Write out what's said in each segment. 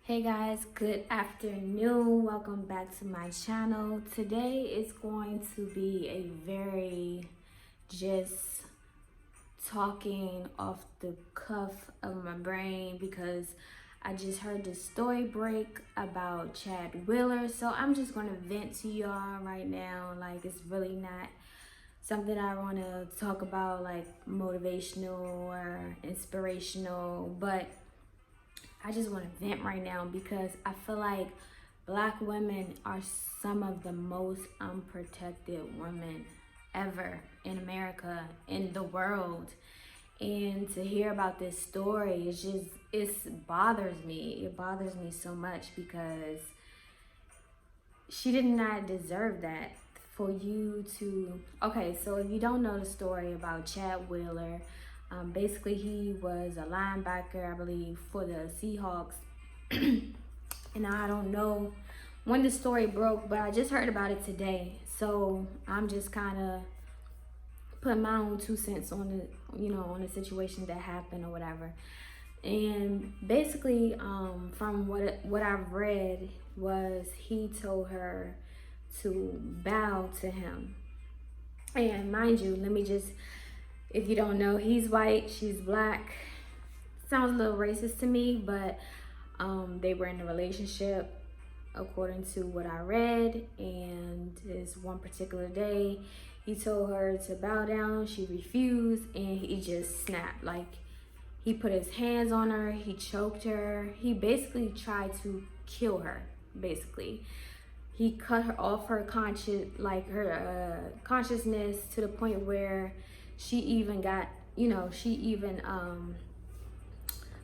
Hey guys, good afternoon. Welcome back to my channel. Today is going to be a very just talking off the cuff of my brain because I just heard this story break about Chad Wheeler. So I'm just going to vent to y'all right now. Like, it's really not something I want to talk about like motivational or inspirational, but I just want to vent right now because I feel like Black women are some of the most unprotected women ever in America, in the world. And to hear about this story, it bothers me. It bothers me so much because she did not deserve that. For you to, okay, so if you don't know the story about Chad Wheeler, basically he was a linebacker, I believe, for the Seahawks. And I don't know when the story broke, but I just heard about it today. So I'm just kind of putting my own 2 cents on on the situation that happened or whatever. And basically, from what I've read, was he told her to bow to him. And mind you, let me just, if you don't know, he's white, she's Black. Sounds a little racist to me, but they were in a relationship according to what I read. And this one particular day, he told her to bow down. She refused, and he just snapped. Like, he put his hands on her, he choked her. He basically tried to kill her, basically. He cut her off her consciousness to the point where she even got,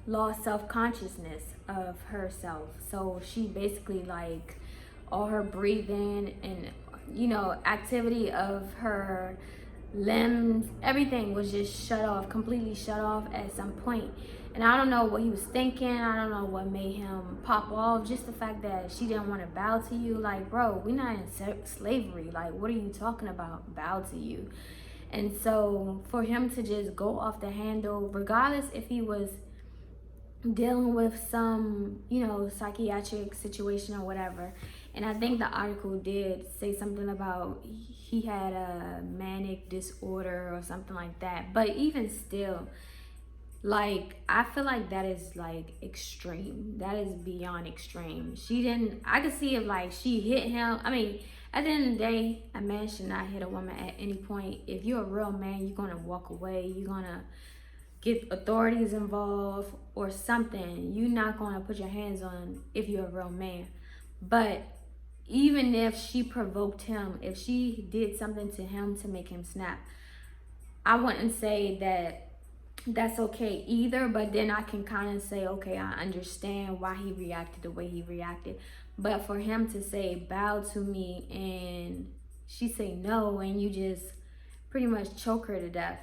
lost self-consciousness of herself. So she basically, like, all her breathing and activity of her limbs, everything was just shut off, completely shut off at some point. And I don't know what he was thinking. I don't know what made him pop off. Just the fact that she didn't want to bow to you. Like, bro, we're not in slavery. Like, what are you talking about? Bow to you. And so for him to just go off the handle, regardless if he was dealing with some, psychiatric situation or whatever. And I think the article did say something about he had a manic disorder or something like that. But even still, like, I feel like that is like extreme. That is beyond extreme. I could see if like she hit him. I mean, at the end of the day, a man should not hit a woman at any point. If you're a real man, you're gonna walk away. You're gonna get authorities involved or something. You're not gonna put your hands on if you're a real man. But even if she provoked him, if she did something to him to make him snap, I wouldn't say that that's okay either. But then I can kind of say, okay, I understand why he reacted the way he reacted. But for him to say, bow to me, and she say no, and you just pretty much choke her to death.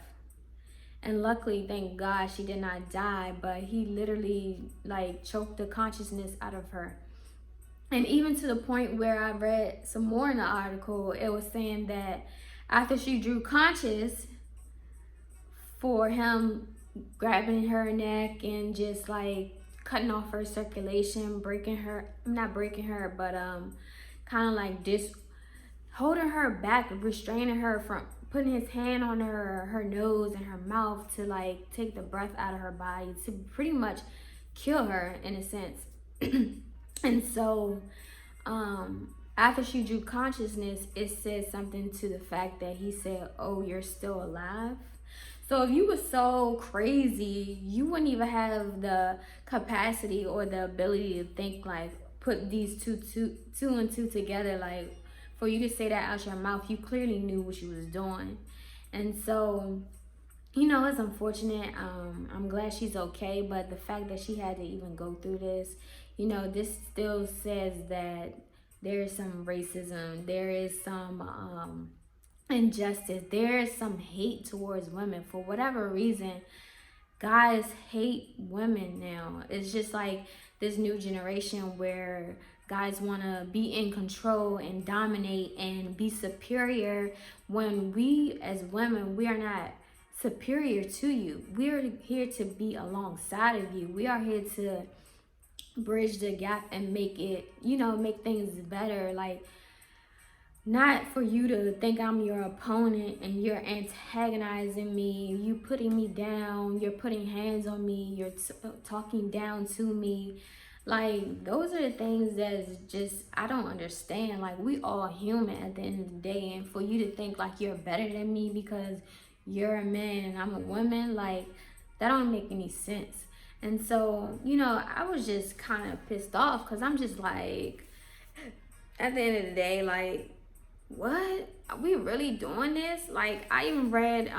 And luckily, thank God, she did not die, but he literally like choked the consciousness out of her. And even to the point where I read some more in the article, it was saying that after she drew conscious, for him grabbing her neck and just like cutting off her circulation, not breaking her, but kind of like holding her back, restraining her from putting his hand on her nose and her mouth to like take the breath out of her body, to pretty much kill her in a sense. And so after she drew consciousness, it said something to the fact that he said, "Oh, you're still alive." So if you were so crazy, you wouldn't even have the capacity or the ability to think, like, put these two and two together. Like, for you to say that out your mouth, you clearly knew what you was doing. And so, it's unfortunate. I'm glad she's okay, but the fact that she had to even go through this, this still says that there is some racism, there is some injustice, there is some hate towards women. For whatever reason, guys hate women now. It's just like this new generation where guys want to be in control and dominate and be superior, when we as women, we are not superior to you. We're here to be alongside of you. We are here to bridge the gap and make it, make things better. Like, not for you to think I'm your opponent and you're antagonizing me, you putting me down, you're putting hands on me, you're talking down to me. Like, those are the things that's just, I don't understand. Like, we all human at the end of the day, and for you to think like you're better than me because you're a man and I'm a woman, like, that don't make any sense. And so, I was just kind of pissed off because I'm just like, at the end of the day, like, what? Are we really doing this? Like, I even read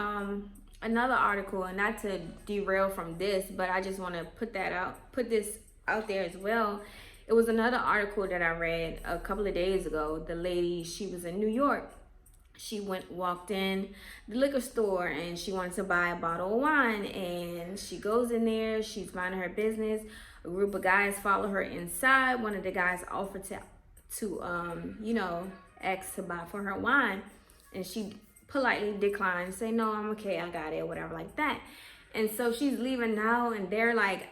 another article, and not to derail from this, but I just want to put this out there as well. It was another article that I read a couple of days ago. The lady, she was in New York. She walked in the liquor store and she wanted to buy a bottle of wine, and she goes in there, she's minding her business. A group of guys follow her inside. One of the guys offered to ask to buy for her wine, and she politely declined, say, no, I'm okay, I got it, whatever, like that. And so she's leaving now, and they're like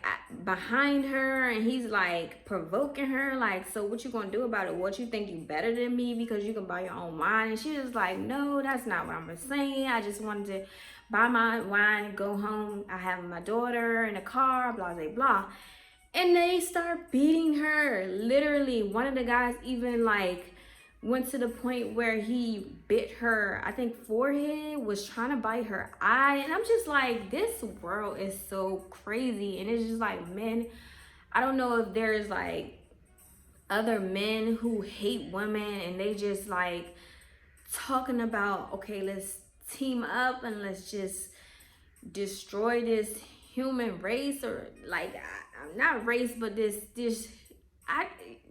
behind her, and he's like provoking her, like, so what you gonna do about it? What, you think you better than me because you can buy your own wine? And she was like, no, that's not what I'm saying. I just wanted to buy my wine and go home. I have my daughter in the car, blah blah blah. And they start beating her. Literally, one of the guys even like went to the point where he bit her, I think, forehead, was trying to bite her eye. And I'm just like, this world is so crazy. And it's just like, men, I don't know if there's like other men who hate women and they just like talking about, okay, let's team up and let's just destroy this human race, or like, not race, but this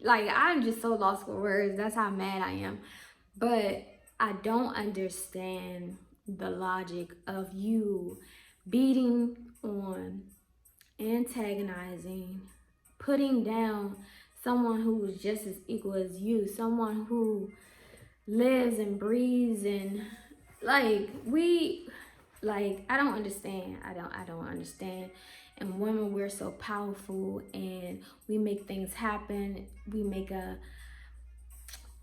I'm just so lost for words. That's how mad I am. But I don't understand the logic of you beating on, antagonizing, putting down someone who is just as equal as you, someone who lives and breathes, and I don't understand. I don't understand. And women, we're so powerful and we make things happen.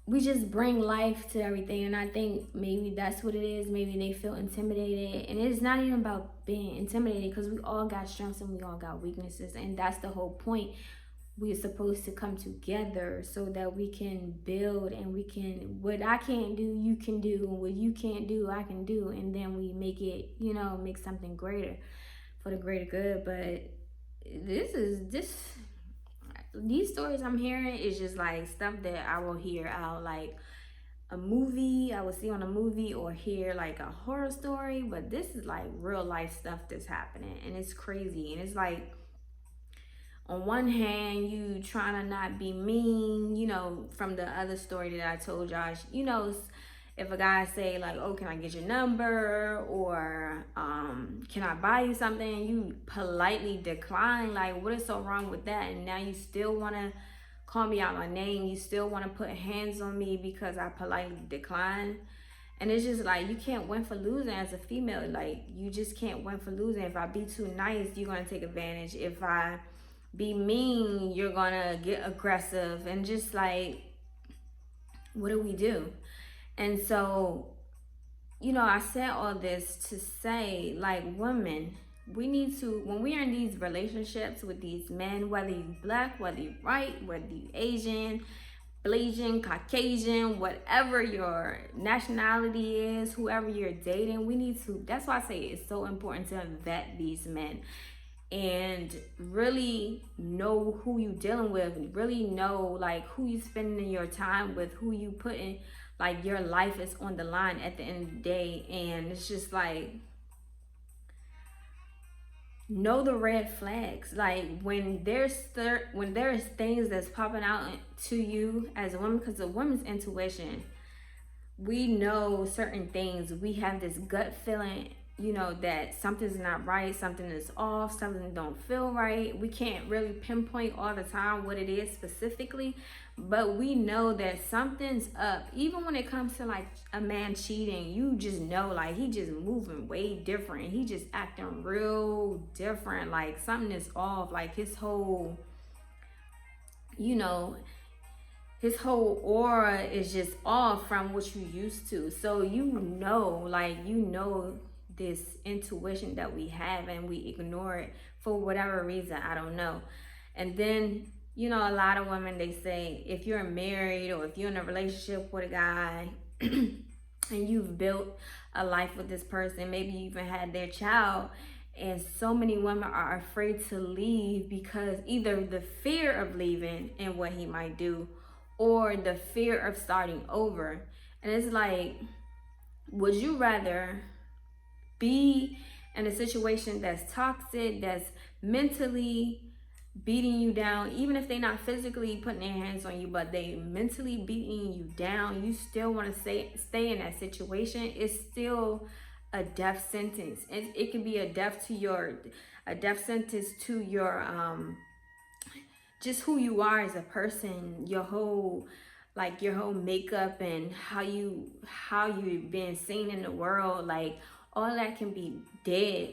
We just bring life to everything. And I think maybe that's what it is. Maybe they feel intimidated. And it's not even about being intimidated, because we all got strengths and we all got weaknesses. And that's the whole point. We're supposed to come together so that we can build, and we can, what I can't do, you can do, and what you can't do, I can do. And then we make it, make something greater, for the greater good. But these stories I'm hearing is just like stuff that I will hear out like a movie, I will see on a movie, or hear like a horror story. But this is like real life stuff that's happening, and it's crazy. And it's like, on one hand, you trying to not be mean, from the other story that I told y'all, if a guy say like, oh, can I get your number, or can I buy you something, you politely decline. Like, what is so wrong with that? And now you still want to call me out my name, you still want to put hands on me because I politely decline. And it's just like, you can't win for losing as a female. Like, you just can't win for losing. If I be too nice, you're going to take advantage. If I be mean, you're going to get aggressive. And just like, what do we do? And so, I said all this to say, like, women, we need to, when we are in these relationships with these men, whether you black, whether you white, whether you Asian, Blasian, Caucasian, whatever your nationality is, whoever you're dating, we need to, that's why I say it's so important to vet these men and really know who you dealing with, really know like who you spending your time with, who you putting, like, your life is on the line at the end of the day. And it's just like, know the red flags. Like, when there's things that's popping out to you as a woman, because a woman's intuition, we know certain things. We have this gut feeling, that something's not right, something is off, something don't feel right. We can't really pinpoint all the time what it is specifically, but we know that something's up. Even when it comes to like a man cheating, you just know, like, he just moving way different. He just acting real different. Like, something is off. Like, his whole you know, his whole aura is just off from what you used to. So this intuition that we have and we ignore it for whatever reason, I don't know. And then, a lot of women, they say if you're married or if you're in a relationship with a guy and you've built a life with this person, maybe you even had their child, and so many women are afraid to leave because either the fear of leaving and what he might do, or the fear of starting over. And it's like, would you rather be in a situation that's toxic, that's mentally beating you down, even if they're not physically putting their hands on you, but they mentally beating you down, you still want to stay in that situation? It's still a death sentence. It can be a death sentence to your just who you are as a person, your whole makeup, and how you've been seen in the world. Like, all that can be dead,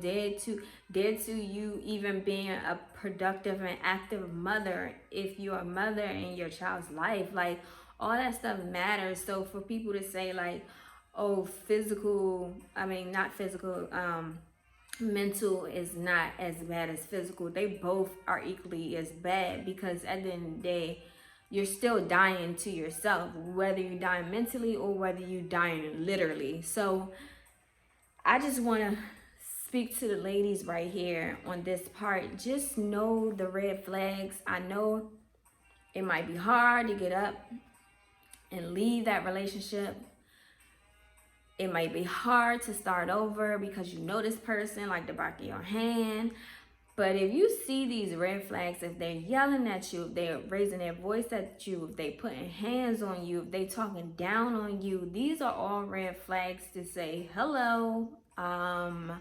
dead to you even being a productive and active mother, if you're a mother in your child's life. Like, all that stuff matters. So for people to say like, oh, not physical, mental is not as bad as physical, they both are equally as bad, because at the end of the day, you're still dying to yourself, whether you're dying mentally or whether you're dying literally. So I just want to speak to the ladies right here on this part. Just know the red flags. I know it might be hard to get up and leave that relationship. It might be hard to start over because you know this person like the back of your hand. But if you see these red flags, if they're yelling at you, if they're raising their voice at you, if they putting hands on you, if they talking down on you, these are all red flags to say, hello, why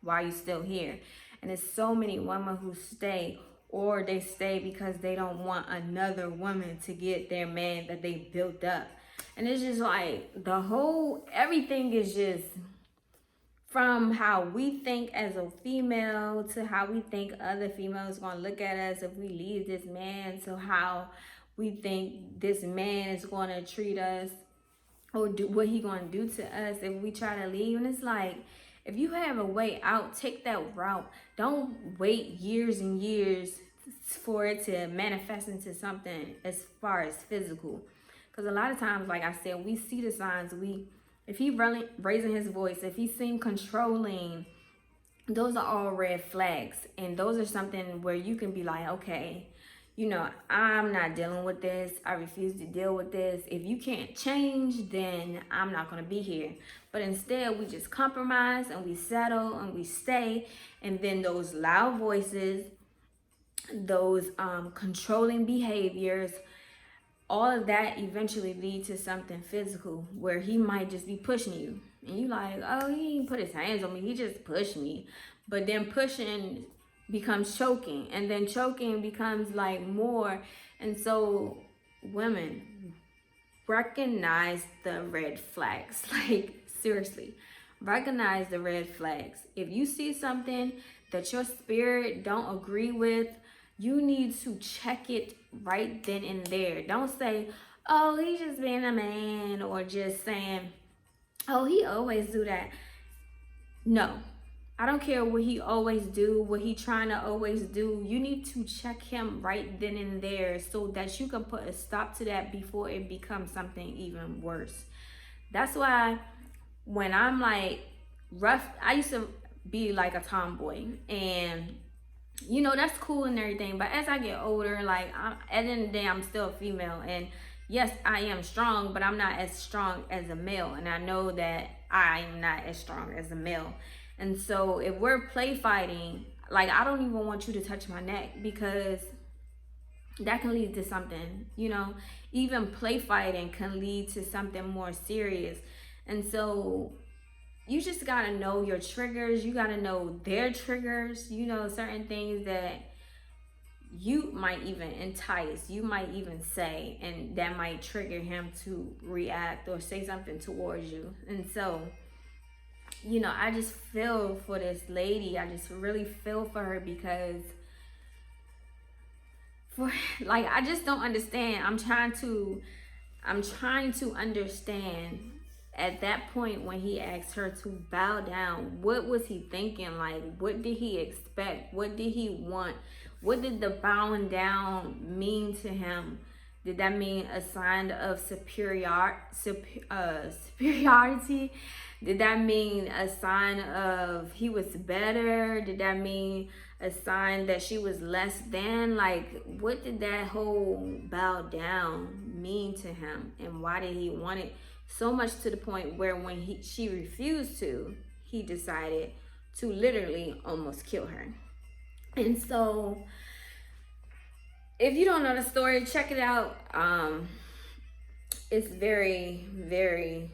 are you still here? And there's so many women who stay, or they stay because they don't want another woman to get their man that they built up. And it's just like everything is just, from how we think as a female to how we think other females gonna look at us if we leave this man, to how we think this man is gonna treat us, or do what he gonna do to us if we try to leave. And it's like, if you have a way out, take that route. Don't wait years and years for it to manifest into something as far as physical. Because a lot of times, like I said, we see the signs. If he really raising his voice, if he seems controlling, those are all red flags. And those are something where you can be like, okay, I'm not dealing with this. I refuse to deal with this. If you can't change, then I'm not going to be here. But instead, we just compromise and we settle and we stay. And then those loud voices, those controlling behaviors, all of that eventually lead to something physical, where he might just be pushing you. And you like, oh, he didn't put his hands on me, he just pushed me. But then pushing becomes choking, and then choking becomes like more. And so, women, recognize the red flags. Like, seriously, recognize the red flags. If you see something that your spirit don't agree with, you need to check it right then and there. Don't say, oh, he's just being a man, or just saying, oh, he always do that. No, I don't care what he always do, what he trying to always do. You need to check him right then and there, so that you can put a stop to that before it becomes something even worse. That's why when I'm like rough, I used to be like a tomboy, and that's cool and everything. But as I get older, like, at the end of the day, I'm still a female. And yes, I am strong, but I'm not as strong as a male. And I know that I'm not as strong as a male. And so if we're play fighting, like, I don't even want you to touch my neck, because that can lead to something, even play fighting can lead to something more serious. And so you just gotta know your triggers. You gotta know their triggers. Certain things that you might even entice, you might even say, and that might trigger him to react or say something towards you. And so, I just feel for this lady. I just really feel for her, because for like, I just don't understand. I'm trying to understand at that point when he asked her to bow down, what was he thinking? Like, what did he expect? What did he want? What did the bowing down mean to him? Did that mean a sign of superiority? Did that mean a sign of he was better? Did that mean a sign that she was less than? Like, what did that whole bow down mean to him? And why did he want it so much, to the point where when she refused to, he decided to literally almost kill her? And so, if you don't know the story, check it out. It's very, very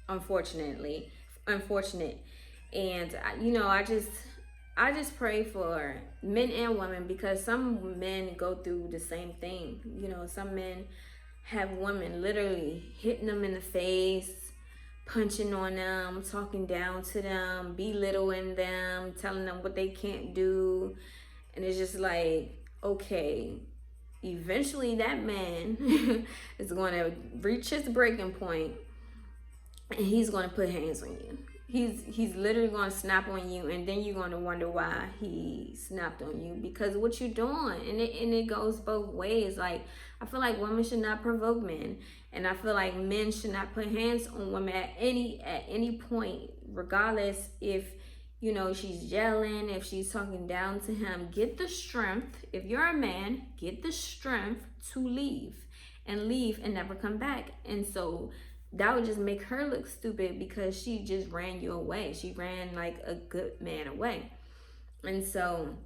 unfortunate. And I just pray for men and women, because some men go through the same thing. Some men have women literally hitting them in the face, punching on them, talking down to them, belittling them, telling them what they can't do. And it's just like, okay, eventually that man is going to reach his breaking point, and he's going to put hands on you. He's literally going to snap on you, and then you're going to wonder why he snapped on you, because what you're doing. And it goes both ways. Like, I feel like women should not provoke men, and I feel like men should not put hands on women at any point, regardless if she's yelling, if she's talking down to him. Get the strength. If you're a man, get the strength to leave and never come back. And so that would just make her look stupid, because she just ran you away. She ran like a good man away. And so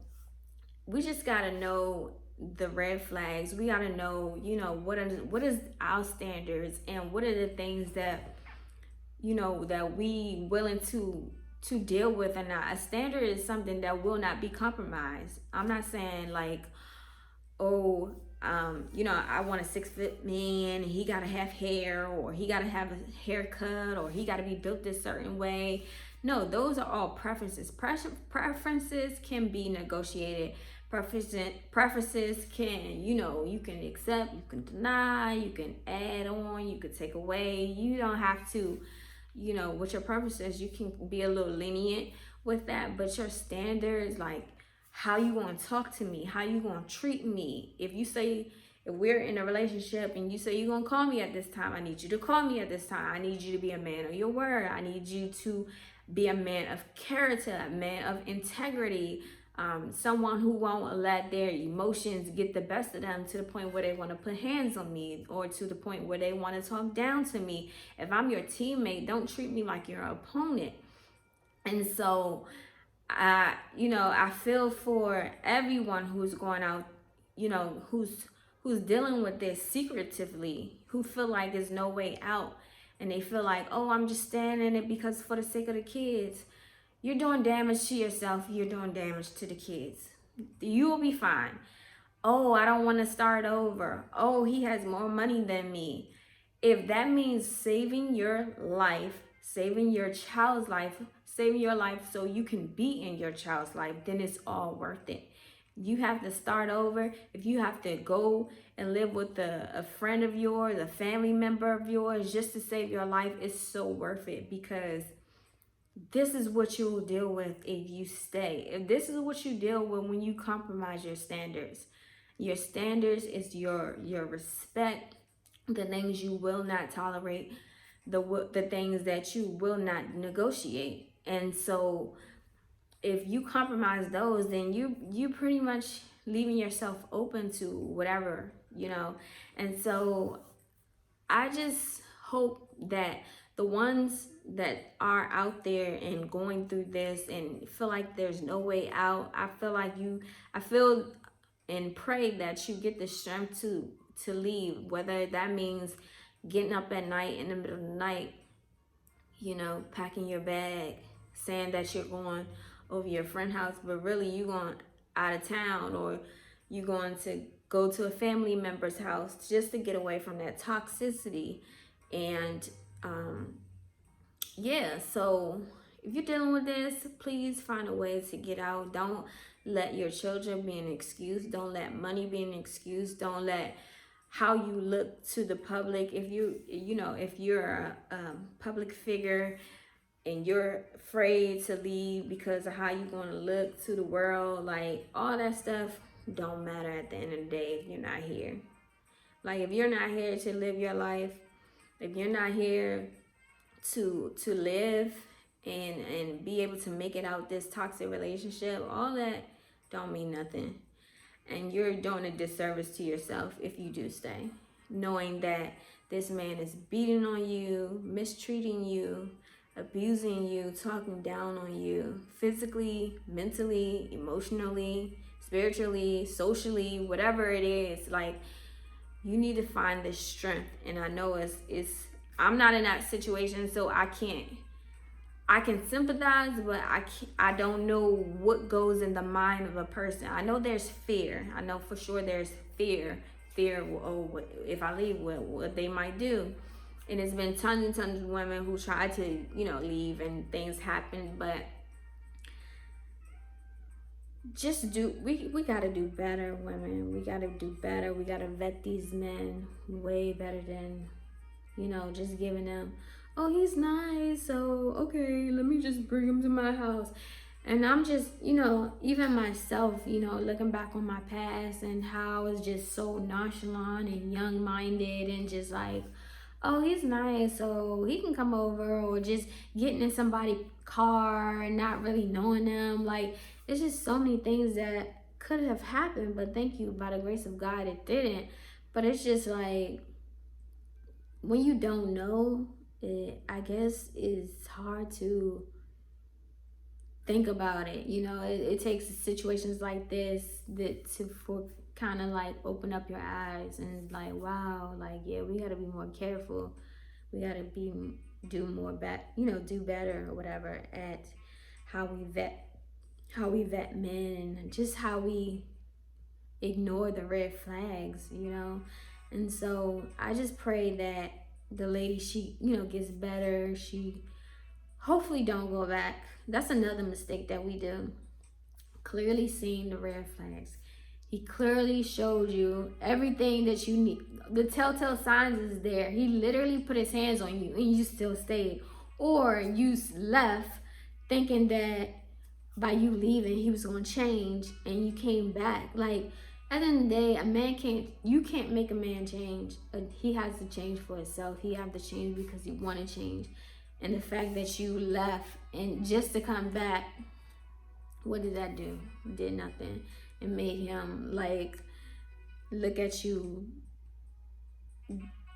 we just gotta know the red flags. We gotta know, what is our standards, and what are the things that that we willing to deal with or not. A standard is something that will not be compromised. I'm not saying like, oh, I want a 6-foot man, he gotta have hair, or he gotta have a haircut, or he gotta be built this certain way. No, those are all preferences. Preferences can be negotiated. Preferences can, you can accept, you can deny, you can add on, you can take away. You don't have to, with your preferences, you can be a little lenient with that. But your standards, like, how you gonna talk to me, how you gonna treat me. If we're in a relationship and you say you're gonna call me at this time, I need you to call me at this time. I need you to be a man of your word. I need you to be a man of character, a man of integrity, someone who won't let their emotions get the best of them to the point where they want to put hands on me, or to the point where they want to talk down to me. If I'm your teammate, don't treat me like your opponent. And so I feel for everyone who's going out, who's dealing with this secretively, who feel like there's no way out, and they feel like, oh, I'm just staying in it because for the sake of the kids. You're doing damage to yourself. You're doing damage to the kids. You will be fine. Oh, I don't want to start over. Oh, he has more money than me. If that means saving your life, saving your child's life, saving your life so you can be in your child's life, then it's all worth it. You have to start over. If you have to go and live with a friend of yours, a family member of yours, just to save your life, it's so worth it, because this is what you will deal with if you stay. If this is what you deal with when you compromise your standards. Your standards is your respect, the things you will not tolerate, the things that you will not negotiate. And so if you compromise those, then you pretty much leaving yourself open to whatever, And so I just hope that the ones that are out there and going through this and feel like there's no way out, I feel and pray that you get the strength to leave, whether that means getting up at night, in the middle of the night, packing your bag, saying that you're going over your friend's house, but really you going out of town, or you going to go to a family member's house just to get away from that toxicity. And so if you're dealing with this, please find a way to get out. Don't let your children be an excuse. Don't let money be an excuse. Don't let how you look to the public. If if you're a public figure and you're afraid to leave because of how you're going to look to the world, like all that stuff don't matter at the end of the day if you're not here. Like if you're not here to live your life, if you're not here to live and be able to make it out this toxic relationship, all that don't mean nothing. And you're doing a disservice to yourself if you do stay, knowing that this man is beating on you, mistreating you, abusing you, talking down on you, physically, mentally, emotionally, spiritually, socially, whatever it is. Like, you need to find this strength. And I know it's I'm not in that situation, so I can sympathize, but I don't know what goes in the mind of a person. I know there's fear. I know for sure there's fear. Fear, oh, if I leave, what they might do. And it's been tons and tons of women who try to, leave and things happen. But we got to do better, women. We got to do better. We got to vet these men way better than, just giving them, oh, he's nice, so okay, let me just bring him to my house. And I'm just, even myself, looking back on my past and how I was just so nonchalant and young-minded and just like, oh, he's nice, so he can come over, or just getting in somebody's car and not really knowing them. Like, it's just so many things that could have happened, but thank you, by the grace of God, it didn't. But it's just like, when you don't know, I guess it's hard to think about it. It takes situations like this for kind of like open up your eyes and like, wow, like, yeah, we got to be more careful. We got to do better or whatever at how we vet men, and just how we ignore the red flags, And so I just pray that the lady, she, gets better. She hopefully don't go back. That's another mistake that we do. Clearly seeing the red flags. He clearly showed you everything that you need. The telltale signs is there. He literally put his hands on you and you still stayed. Or you left thinking that by you leaving, he was going to change, and you came back. Like, at the end of the day, you can't make a man change. He has to change for himself. He has to change because he want to change. And the fact that you left and just to come back, what did that do? Did nothing. It made him like look at you,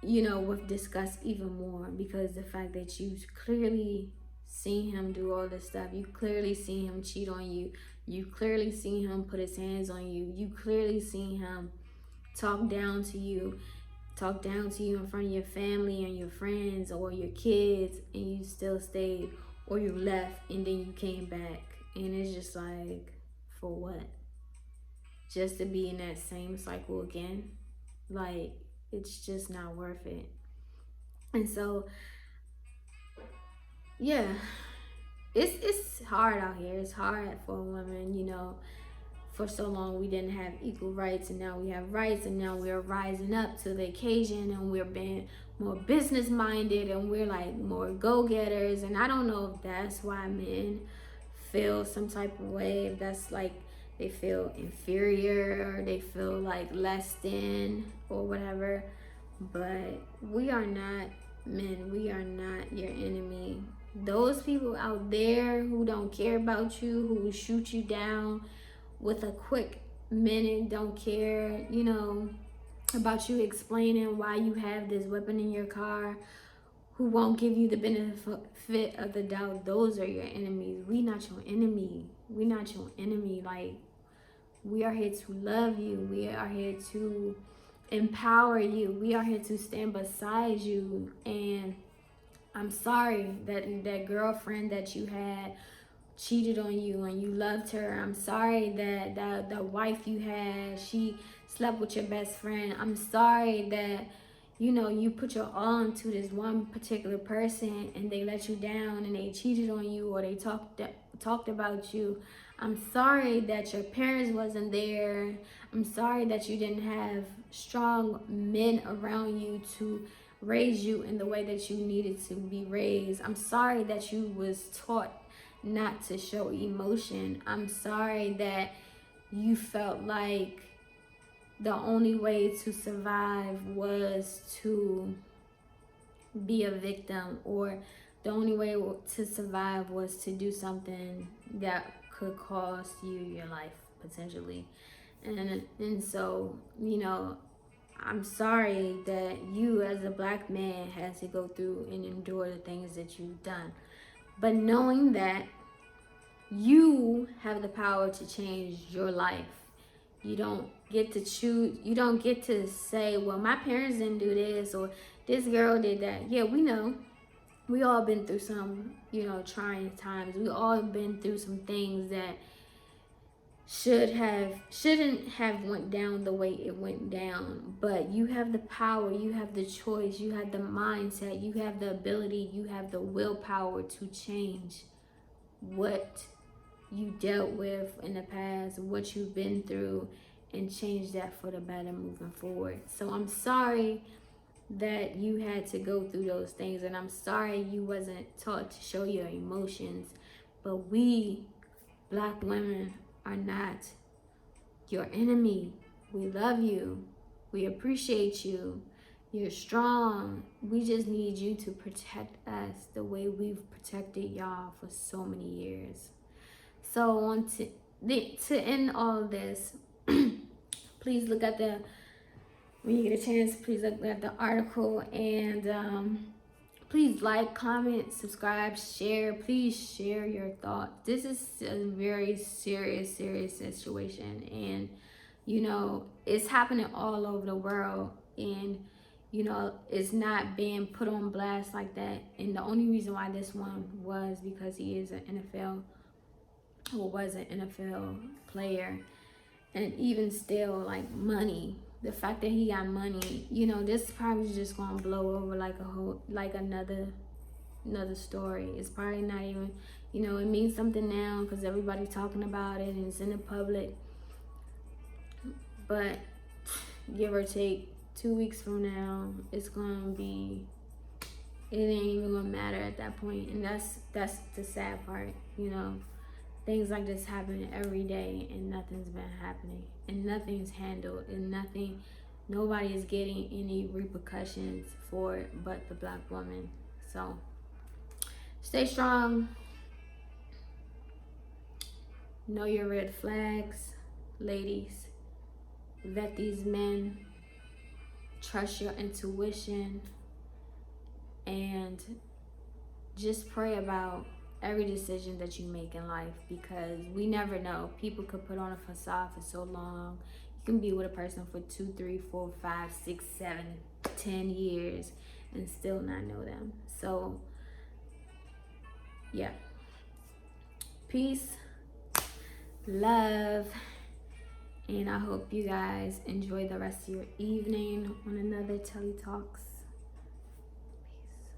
with disgust even more, because the fact that you clearly seen him do all this stuff, you clearly seen him cheat on you, you clearly seen him put his hands on you, you clearly seen him talk down to you in front of your family and your friends or your kids, and you still stayed, or you left and then you came back. And it's just like, for what? Just to be in that same cycle again? Like, it's just not worth it. And so, yeah, it's hard out here. It's hard for women, For so long we didn't have equal rights, and now we have rights, and now we're rising up to the occasion, and we're being more business minded, and we're like more go-getters. And I don't know if that's why men feel some type of way, if that's like they feel inferior or they feel like less than or whatever. But we are not men. We are not your enemy. Those people out there who don't care about you, who will shoot you down with a quick minute, don't care, about you explaining why you have this weapon in your car, who won't give you the benefit of the doubt, those are your enemies. We not your enemy. We not your enemy. Like, we are here to love you. We are here to empower you. We are here to stand beside you. And I'm sorry that girlfriend that you had cheated on you and you loved her. I'm sorry that the wife you had, she slept with your best friend. I'm sorry that you put your all into this one particular person and they let you down and they cheated on you, or they talked about you. I'm sorry that your parents wasn't there. I'm sorry that you didn't have strong men around you to raise you in the way that you needed to be raised. I'm sorry that you was taught not to show emotion. I'm sorry that you felt like the only way to survive was to be a victim, or the only way to survive was to do something that could cost you your life potentially. And so, you know, I'm sorry that you as a black man has to go through and endure the things that you've done. But knowing that you have the power to change your life. You don't get to choose, you don't get to say, well, my parents didn't do this or this girl did that. Yeah, we know. We all been through some, you know, trying times. We all been through some things that shouldn't have went down the way it went down. But you have the power, you have the choice, you have the mindset, you have the ability, you have the willpower to change what you dealt with in the past, what you've been through, and change that for the better moving forward. So I'm sorry that you had to go through those things, and I'm sorry you wasn't taught to show your emotions. But we black women are not your enemy. We love you. We appreciate you. You're strong. We just need you to protect us the way we've protected y'all for so many years. So to end all of this, please look at when you get a chance, please look at the article, and please like, comment, subscribe, share. Please share your thoughts. This is a very serious situation, and you know, it's happening all over the world, and you know, it's not being put on blast like that. And the only reason why this one was because he is an NFL, or was an NFL player. And even still, like, money, the fact that he got money, you know, this probably just gonna blow over like another story. It's probably not even, you know, it means something now because everybody's talking about it and it's in the public. But give or take 2 weeks from now, it's gonna be, it ain't even gonna matter at that point. And that's the sad part, you know. Things like this happen every day, and nothing's been happening, and nothing's handled, and nobody is getting any repercussions for it but the black woman. So stay strong. Know your red flags, ladies. Vet these men. Trust your intuition, and just pray about every decision that you make in life, because we never know. People could put on a facade for so long. You can be with a person for 2, 3, 4, 5, 6, 7, 10 years and still not know them. So yeah, peace, love, and I hope you guys enjoy the rest of your evening on another Telly Talks.